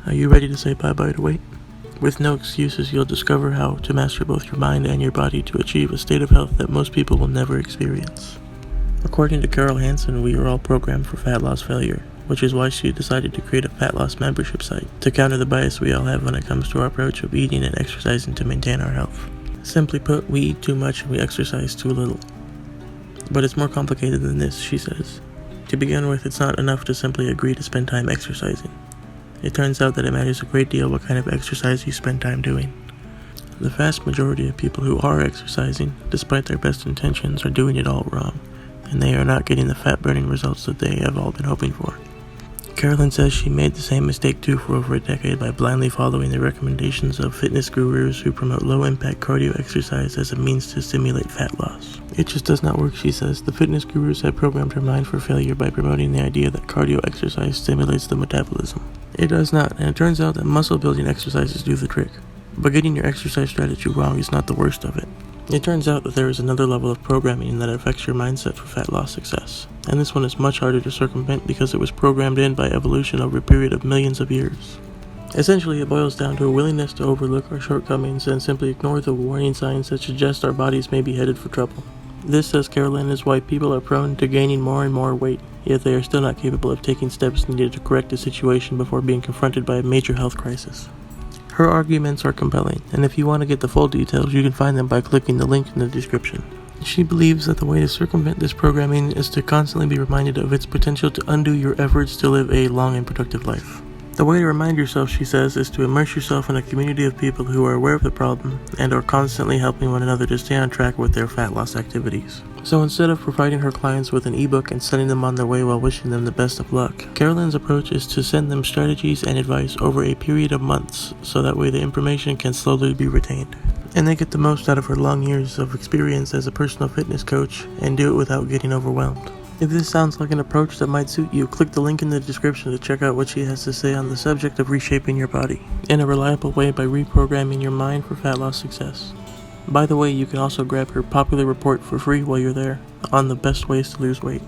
Are you ready to say bye-bye to weight? With no excuses, you'll discover how to master both your mind and your body to achieve a state of health that most people will never experience. According to Carol Hansen, we are all programmed for fat loss failure, which is why she decided to create a fat loss membership site to counter the bias we all have when it comes to our approach of eating and exercising to maintain our health. Simply put, we eat too much and we exercise too little. But it's more complicated than this, she says. To begin with, it's not enough to simply agree to spend time exercising. It turns out that it matters a great deal what kind of exercise you spend time doing. The vast majority of people who are exercising, despite their best intentions, are doing it all wrong, and they are not getting the fat-burning results that they have all been hoping for. Carolyn says she made the same mistake too for over a decade by blindly following the recommendations of fitness gurus who promote low-impact cardio exercise as a means to stimulate fat loss. It just does not work, she says. The fitness gurus have programmed her mind for failure by promoting the idea that cardio exercise stimulates the metabolism. It does not, and it turns out that muscle-building exercises do the trick. But getting your exercise strategy wrong is not the worst of it. It turns out that there is another level of programming that affects your mindset for fat loss success, and this one is much harder to circumvent because it was programmed in by evolution over a period of millions of years. Essentially, it boils down to a willingness to overlook our shortcomings and simply ignore the warning signs that suggest our bodies may be headed for trouble. This, says Carolyn, is why people are prone to gaining more and more weight, yet they are still not capable of taking steps needed to correct a situation before being confronted by a major health crisis. Her arguments are compelling, and if you want to get the full details, you can find them by clicking the link in the description. She believes that the way to circumvent this programming is to constantly be reminded of its potential to undo your efforts to live a long and productive life. The way to remind yourself, she says, is to immerse yourself in a community of people who are aware of the problem and are constantly helping one another to stay on track with their fat loss activities. So instead of providing her clients with an ebook and sending them on their way while wishing them the best of luck, Carolyn's approach is to send them strategies and advice over a period of months, so that way the information can slowly be retained. And they get the most out of her long years of experience as a personal fitness coach and do it without getting overwhelmed. If this sounds like an approach that might suit you, click the link in the description to check out what she has to say on the subject of reshaping your body in a reliable way by reprogramming your mind for fat loss success. By the way, you can also grab her popular report for free while you're there on the best ways to lose weight.